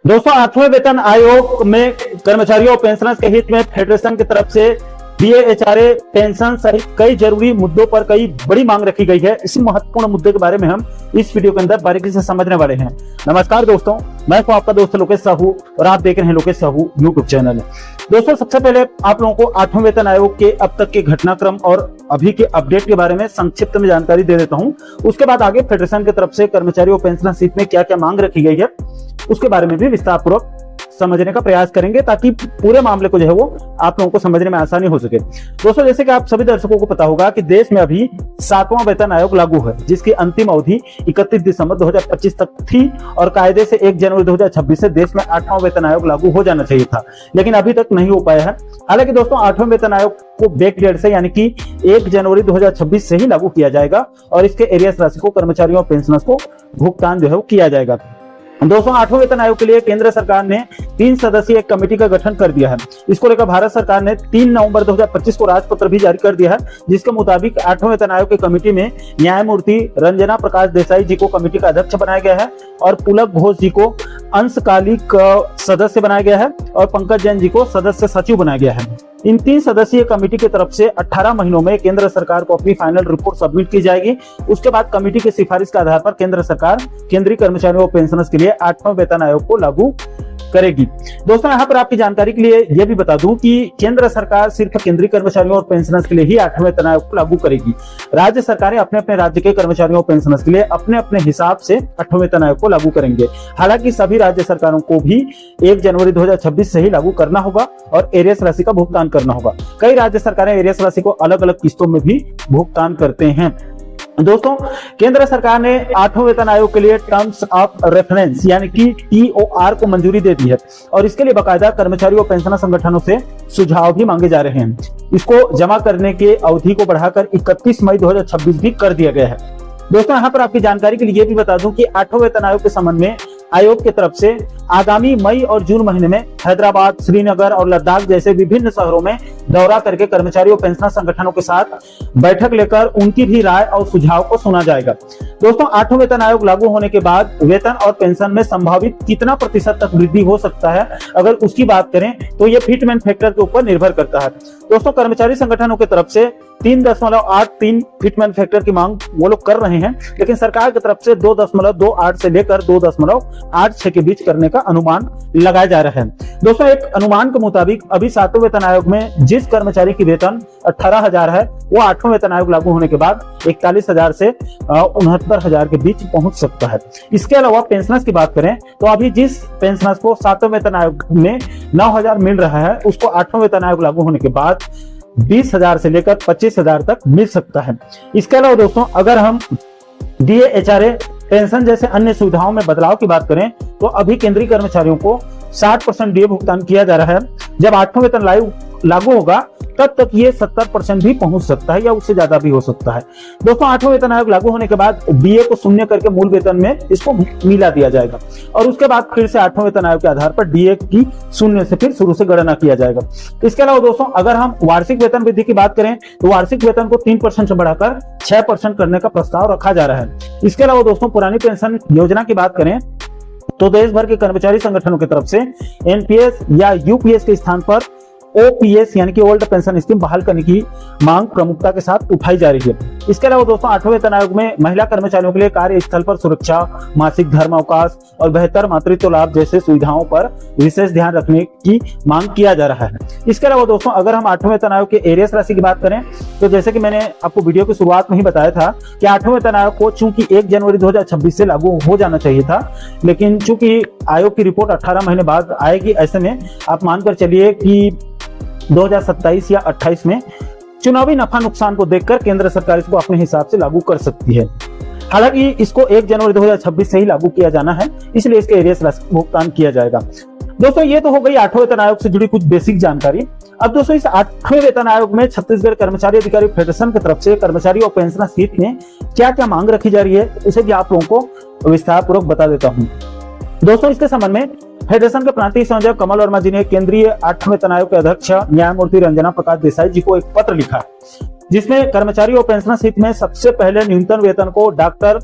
दोस्तों, 8वें वेतन आयोग में कर्मचारियों और पेंशनर्स के हित में फेडरेशन की तरफ से डीए-एचआरए पेंशन सहित कई जरूरी मुद्दों पर कई बड़ी मांग रखी गई है। इसी महत्वपूर्ण मुद्दे के बारे में हम इस वीडियो के अंदर बारीकी से समझने वाले हैं। नमस्कार दोस्तों, मैं हूं आपका दोस्त लोकेश साहू और आप देख रहे हैं लोकेश साहू यूट्यूब चैनल। दोस्तों, सबसे पहले आप लोगों को 8वें वेतन आयोग के अब तक के घटनाक्रम और अभी के अपडेट के बारे में संक्षिप्त में जानकारी दे देता हूं। उसके बाद आगे फेडरेशन की तरफ से कर्मचारियों पेंशनर्स हित में क्या क्या मांग रखी गई है उसके बारे में भी विस्तार पूर्वक समझने का प्रयास करेंगे, ताकि पूरे मामले को जो है वो आप लोगों को समझने में आसानी हो सके। दोस्तों, जैसे कि आप सभी दर्शकों को पता होगा कि देश में अभी 7वां वेतन आयोग लागू है, जिसकी अंतिम अवधि 31 दिसंबर 2025 तक थी और कायदे से 1 जनवरी 2026 से देश में 8वां वेतन आयोग लागू हो जाना चाहिए था, लेकिन अभी तक नहीं हो पाया है। हालांकि दोस्तों, 8वें वेतन आयोग को बैक डेट से यानी कि 1 जनवरी 2026 से ही लागू किया जाएगा और इसके एरियर्स राशि को कर्मचारियों और पेंशनर्स को भुगतान जो है वो किया जाएगा। दोस्तों, 8वें वेतन आयोग के लिए केंद्र सरकार ने 3 सदस्यीय एक कमेटी का गठन कर दिया है। इसको लेकर भारत सरकार ने 3 नवंबर 2025 को राजपत्र भी जारी कर दिया है, जिसके मुताबिक 8वें वेतन आयोग की कमेटी में न्यायमूर्ति रंजना प्रकाश देसाई जी को कमेटी का अध्यक्ष बनाया गया है और पुलक घोष जी को अंशकालिक सदस्य बनाया गया है और पंकज जैन जी को सदस्य सचिव बनाया गया है। इन 3 सदस्यीय कमेटी की तरफ से 18 महीनों में केंद्र सरकार को अपनी फाइनल रिपोर्ट सबमिट की जाएगी। उसके बाद कमेटी की सिफारिश के आधार पर केंद्र सरकार केंद्रीय कर्मचारियों और पेंशनर्स के लिए 8वें वेतन आयोग को लागू करेगी। दोस्तों, यहाँ पर आपकी जानकारी के लिए यह भी बता दूं कि केंद्र सरकार सिर्फ केंद्रीय कर्मचारियों और पेंशनर्स के लिए ही 8वें वेतन आयोग को लागू करेगी। राज्य सरकारें अपने अपने राज्य के कर्मचारियों और पेंशनर्स के लिए अपने अपने हिसाब से 8वें वेतन आयोग को लागू करेंगे। हालांकि सभी राज्य सरकारों को भी 1 जनवरी 2026 से ही लागू करना होगा और एरियर्स राशि का भुगतान करना होगा। कई राज्य सरकारें एरियर्स राशि को अलग अलग किस्तों में भी भुगतान करते हैं। दोस्तों, केंद्र सरकार ने 8वें वेतन आयोग के लिए टर्म्स ऑफ रेफरेंस यानी कि TOR को मंजूरी दे दी है और इसके लिए बाकायदा कर्मचारी और पेंशनर संगठनों से सुझाव भी मांगे जा रहे हैं। इसको जमा करने के अवधि को बढ़ाकर 31 मई 2026 भी कर दिया गया है। दोस्तों, यहाँ पर आपकी जानकारी के लिए भी बता दूं कि 8वें वेतन आयोग के संबंध में आयोग की तरफ से आगामी मई और जून महीने में हैदराबाद, श्रीनगर और लद्दाख जैसे विभिन्न शहरों में दौरा करके कर्मचारियों पेंशनर संगठनों के साथ बैठक लेकर उनकी भी राय और सुझाव को सुना जाएगा। दोस्तों, 8वें वेतन आयोग लागू होने के बाद वेतन और पेंशन में संभावित कितना प्रतिशत तक वृद्धि हो सकता है, अगर उसकी बात करें तो ये फिटमेंट फैक्टर के ऊपर निर्भर करता है। दोस्तों, कर्मचारी संगठनों की तरफ से 3.83 फिटमेंट फैक्टर की मांग वो लोग कर रहे हैं, लेकिन सरकार की तरफ से 2.28 से लेकर 2.86 के बीच करने का अनुमान लगाया जा रहा है। दोस्तों, एक अनुमान के मुताबिक अभी 7वें वेतन आयोग में जिस कर्मचारी की वेतन 18,000 है, वो 8वें वेतन आयोग लागू होने के बाद 41,000 से 69,000 के बीच पहुंच सकता है। इसके अलावा पेंशनर्स की बात करें तो अभी जिस पेंशनर्स को 7वें वेतन आयोग में 9,000 मिल रहा है, उसको 8वें वेतन आयोग लागू होने के बाद 20,000 से लेकर 25,000 तक मिल सकता है। इसके अलावा दोस्तों, अगर हम डीए-एचआरए पेंशन जैसे अन्य सुविधाओं में बदलाव की बात करें तो अभी केंद्रीय कर्मचारियों को 60% डीए भुगतान किया जा रहा है। जब 8वां वेतन लागू होगा तब तक ये 70% भी पहुंच सकता है या उससे ज्यादा भी हो सकता है। दोस्तों, 8वां वेतन आयोग लागू होने के बाद डीए को शून्य करके मूल वेतन में इसको मिला दिया जाएगा और उसके बाद फिर से 8वां वेतन आयोग के आधार पर डीए की शून्य से फिर शुरू से गणना किया जाएगा। इसके अलावा दोस्तों, अगर हम वार्षिक वेतन वृद्धि की बात करें तो वार्षिक वेतन को 3% से बढ़ाकर 6% करने का प्रस्ताव रखा जा रहा है। इसके अलावा दोस्तों, पुरानी पेंशन योजना की बात करें तो देश भर के कर्मचारी संगठनों की तरफ से एनपीएस या यूपीएस के स्थान पर ओपीएस यानी कि ओल्ड पेंशन स्कीम बहाल करने की मांग प्रमुखता के साथ उठाई जा रही है। इसके अलावा दोस्तों, 8वें वेतन आयोग में महिला कर्मचारियों के लिए कार्यस्थल पर सुरक्षा, मासिक धर्मावकाश और बेहतर मातृत्व लाभ जैसे सुविधाओं पर विशेष ध्यान रखने की मांग किया जा रहा है। इसके अलावा दोस्तों, अगर हम 8वें वेतन आयोग के एरियर्स राशि की बात करें तो जैसे कि मैंने आपको वीडियो की शुरुआत में ही बताया था कि 8वें वेतन आयोग को चूंकि 1 जनवरी 2026 से लागू हो जाना चाहिए था, लेकिन चूंकि आयोग की रिपोर्ट 18 महीने बाद आएगी, ऐसे में आप मानकर चलिए कि 2027 या 28 में चुनावी नफा नुकसान को देखकर केंद्र सरकार इसको अपने हिसाब से लागू कर सकती है। हालांकि इसको 1 जनवरी 2026 से ही लागू किया जाना है, इसलिए इसके एरियर्स राशि भुगतान किया जाएगा। दोस्तों, ये तो हो गई 8वें वेतन आयोग से जुड़ी कुछ बेसिक जानकारी। अब दोस्तों, इस 8वें वेतन आयोग में छत्तीसगढ़ कर्मचारी अधिकारी फेडरेशन की तरफ से कर्मचारी और पेंशनर्स हित में क्या क्या मांग रखी जा रही है, उसे भी आप लोगों को विस्तार पूर्वक बता देता हूँ। दोस्तों, इसके संबंध में फेडरेशन के प्रांतीय संयोजक कमल वर्मा जी ने केंद्रीय 8वें वेतन आयोग के अध्यक्ष न्यायमूर्ति रंजना प्रकाश देसाई जी को एक पत्र लिखा, जिसमें कर्मचारी और पेंशनर्स हित में सबसे पहले न्यूनतम वेतन को डॉक्टर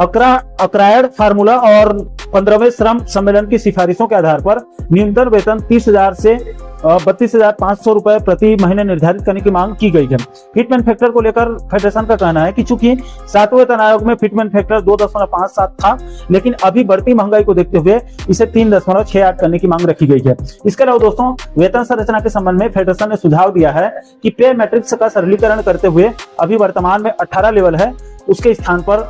अक्रायड फार्मूला और 15वें श्रम सम्मेलन की सिफारिशों के आधार पर न्यूनतम वेतन 30,000 से 32,500 रुपए प्रति महीने निर्धारित करने की मांग की गई है। फिटमेन फैक्टर को लेकर फेडरेशन का कहना है कि चूंकि 7वें वेतन आयोग में फिटमेन फैक्टर 2.57 था, लेकिन अभी बढ़ती महंगाई को देखते हुए इसे 3.68 करने की मांग रखी गई है। इसके अलावा दोस्तों, वेतन संरचना के संबंध में फेडरेशन ने सुझाव दिया है कि पे मैट्रिक्स का सरलीकरण करते हुए अभी वर्तमान में 18 लेवल है, उसके स्थान पर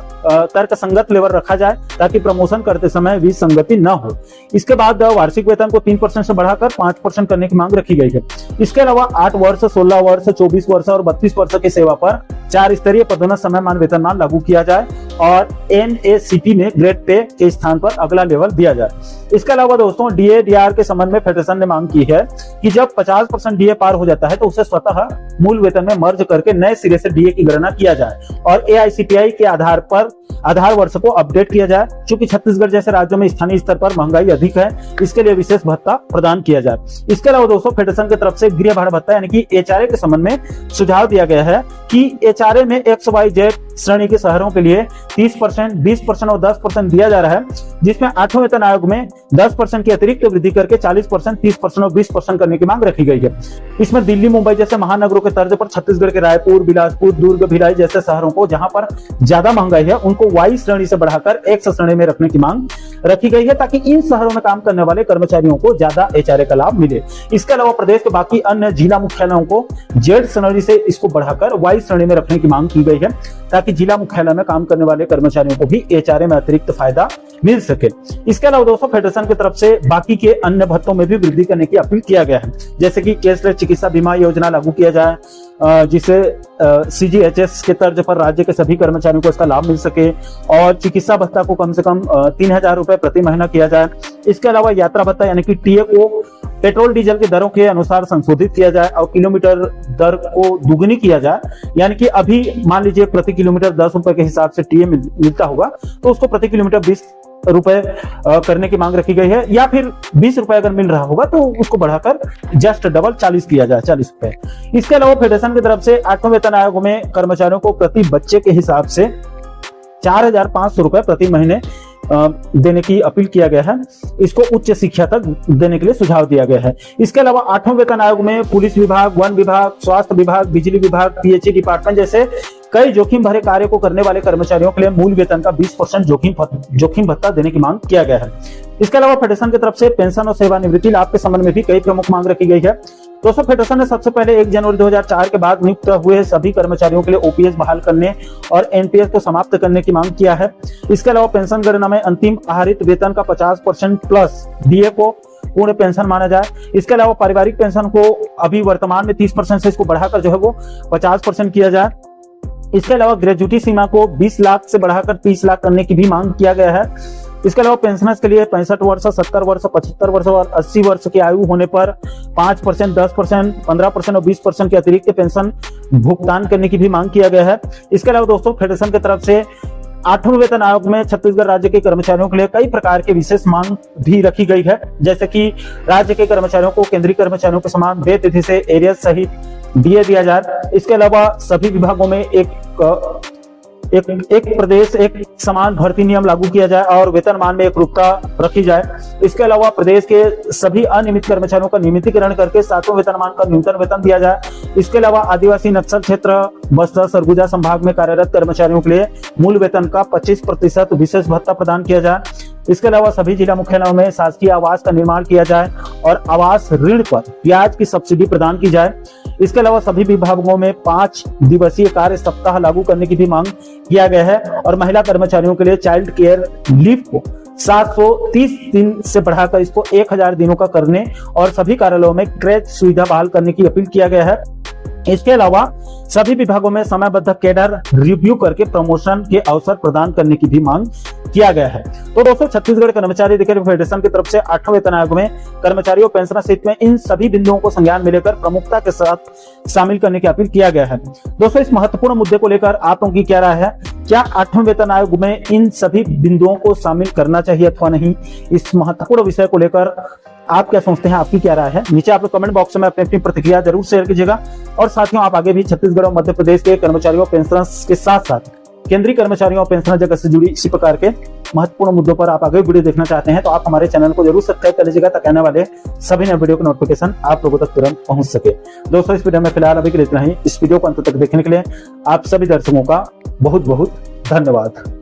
तर्कसंगत लेवल रखा जाए ताकि प्रमोशन करते समय विसंगति न हो। इसके बाद वार्षिक वेतन को 3% से बढ़ाकर 5% करने की मांग रखी गई है। इसके अलावा 8 वर्ष, 16 वर्ष, 24 वर्ष और 32 वर्ष की सेवा पर 4 स्तरीय पदोन्नत समयमान वेतनमान लागू किया जाए और NACP में ग्रेड पे के स्थान पर अगला लेवल दिया जाए। इसके अलावा दोस्तों, DA DR के संबंध में फेडरेशन ने मांग की है कि जब 50% DA पार हो जाता है तो उसे स्वतः मूल वेतन में मर्ज करके नए सिरे से DA की गणना किया जाए और AICPI के आधार पर आधार वर्ष को अपडेट किया जाए। चूंकि छत्तीसगढ़ जैसे राज्यों में स्थानीय स्तर पर महंगाई अधिक है, इसके लिए विशेष भत्ता प्रदान किया जाए। इसके अलावा दोस्तों, फेडरेशन की तरफ से गृह भाड़ा भत्ता यानी कि HRA के संबंध में सुझाव दिया गया है कि HRA में XYZ श्रेणी के शहरों के लिए 30%, 20% और 10% दिया जा रहा है, जिसमें 8वें वेतन आयोग में 10% की अतिरिक्त वृद्धि करके 40%, 30% और 20% करने की मांग रखी गई है। इसमें दिल्ली, मुंबई जैसे महानगरों के तर्ज पर छत्तीसगढ़ के रायपुर, बिलासपुर, दुर्ग, भिलाई जैसे शहरों को जहां पर ज्यादा महंगाई है, उनको Y श्रेणी से बढ़ाकर X श्रेणी में रखने की मांग रखी गई है ताकि इन शहरों में काम करने वाले कर्मचारियों को ज्यादा HRA का लाभ मिले। इसके अलावा प्रदेश के बाकी अन्य जिला मुख्यालयों को Z श्रेणी से इसको बढ़ाकर Y श्रेणी में रखने की मांग की गई है ताकि जिला मुख्यालय में काम करने वाले कर्मचारियों को भी HRA में अतिरिक्त फायदा मिल सके। इसके अलावा दोस्तों, फेडरेशन की तरफ से बाकी के अन्य भत्तों में भी वृद्धि करने की अपील किया गया है, जैसे कि कैशलेस चिकित्सा बीमा योजना लागू किया जाए, जिसे CGHS के तर्ज पर राज्य के सभी कर्मचारियों को इसका लाभ मिल सके और चिकित्सा भत्ता को कम से कम 3,000 रुपए प्रति महीना किया जाए। इसके अलावा यात्रा भत्ता यानी कि TA को पेट्रोल डीजल की दरों के अनुसार संशोधित किया जाए और किलोमीटर दर को दुगुनी किया जाए, यानी कि अभी मान लीजिए प्रति किलोमीटर 10 रुपए के हिसाब से TA मिलता होगा तो उसको प्रति किलोमीटर 20 रुपए करने की मांग रखी गई है, या फिर 20 रुपए अगर मिल रहा होगा तो उसको बढ़ाकर जस्ट डबल 40 किया जाए, 40 रुपए। इसके अलावा फेडरेशन की तरफ से 8वें वेतन आयोग में कर्मचारियों को प्रति बच्चे के हिसाब से 4,500 रुपए प्रति महीने देने की अपील किया गया है। इसको उच्च शिक्षा तक देने के लिए सुझाव दिया गया है। इसके अलावा 8वें वेतन आयोग में पुलिस विभाग, वन विभाग, स्वास्थ्य विभाग, बिजली विभाग, PHE डिपार्टमेंट जैसे कई जोखिम भरे कार्य को करने वाले कर्मचारियों के लिए मूल वेतन का 20% जोखिम भत्ता देने की मांग किया गया है। इसके अलावा फेडरेशन की तरफ से पेंशन और सेवानिवृत्ति लाभ के संबंध में भी कई प्रमुख मांग रखी गई है। दोस्तों, फेडरेशन ने सबसे पहले 1 जनवरी 2004 के बाद नियुक्त हुए सभी कर्मचारियों के लिए OPS बहाल करने और NPS को समाप्त करने की मांग किया है। इसके अलावा पेंशन गणना में अंतिम आहरित वेतन का 50% प्लस DA को पूर्ण पेंशन माना जाए। इसके अलावा पारिवारिक पेंशन को अभी वर्तमान में 30% से इसको बढ़ाकर जो है वो 50% किया जाए। इसके अलावा ग्रेजुटी सीमा को 20 लाख से बढ़ाकर 30 लाख करने की भी मांग किया गया है। इसके अलावा पेंशनर्स के लिए 65 वर्ष, 70 वर्ष, 75 वर्ष और 80 वर्ष की आयु होने पर 5%, 10%, 15% और 20% के अतिरिक्त पेंशन भुगतान करने की भी मांग किया गया है। इसके अलावा दोस्तों, फेडरेशन की तरफ से 8वें वेतन आयोग में छत्तीसगढ़ राज्य के कर्मचारियों के लिए कई प्रकार के विशेष मांग भी रखी गई है, जैसे कि राज्य के कर्मचारियों को केंद्रीय कर्मचारियों के समान वेतन तिथि से एरियर्स सहित DA दिया जाए। इसके अलावा सभी विभागों में एक प्रदेश एक समान भर्ती नियम लागू किया जाए और वेतनमान में एक रूपता रखी जाए। इसके अलावा प्रदेश के सभी अनियमित कर्मचारियों का नियमितीकरण करके 7वें वेतनमान का न्यूनतम वेतन दिया जाए। इसके अलावा आदिवासी नक्सल क्षेत्र बस्तर सरगुजा संभाग में कार्यरत कर्मचारियों के लिए मूल वेतन का 25% विशेष भत्ता प्रदान किया जाए। इसके अलावा सभी जिला मुख्यालयों में शासकीय आवास का निर्माण किया जाए और आवास ऋण पर ब्याज की सब्सिडी प्रदान की जाए। इसके अलावा सभी विभागों में 5 दिवसीय कार्य सप्ताह लागू करने की भी मांग किया गया है और महिला कर्मचारियों के लिए चाइल्ड केयर लीव को 730 दिन से बढ़ाकर इसको 1000 दिनों का करने और सभी कार्यालयों में क्रैच सुविधा बहाल करने की अपील किया गया है। इसके अलावा सभी विभागों में समयबद्ध कैडर रिव्यू करके प्रमोशन के अवसर प्रदान करने की भी मांग किया गया है। तो दोस्तों, छत्तीसगढ़ कर्मचारी अधिकारी फेडरेशन की तरफ से 8वें वेतन आयोग में कर्मचारियों पेंशन सहित में इन सभी बिंदुओं को संज्ञान में लेकर प्रमुखता के साथ शामिल करने की अपील किया गया है। दोस्तों, इस महत्वपूर्ण मुद्दे को लेकर आप लोगों की क्या राय है? क्या 8वें वेतन आयोग में इन सभी बिंदुओं को शामिल करना चाहिए अथवा नहीं? इस महत्वपूर्ण विषय को लेकर आप क्या सोचते हैं? आपकी क्या राय है? नीचे आप लोग कमेंट बॉक्स में अपनी प्रतिक्रिया जरूर शेयर कीजिएगा और साथियों, आप आगे भी छत्तीसगढ़ और मध्य प्रदेश के कर्मचारियों पेंशनर्स के साथ साथ केंद्रीय कर्मचारियों और पेंशनर जगत से जुड़ी इसी प्रकार के महत्वपूर्ण मुद्दों पर आप आगे वीडियो देखना चाहते हैं तो आप हमारे चैनल को जरूर सब्सक्राइब कर लीजिएगा ताकि आने वाले सभी नए वीडियो के नोटिफिकेशन आप लोगों तक तुरंत पहुंच सके। दोस्तों, इस वीडियो में फिलहाल अभी के लिए इतना ही। इस वीडियो को अंत तक देखने के लिए आप सभी दर्शकों का बहुत बहुत धन्यवाद।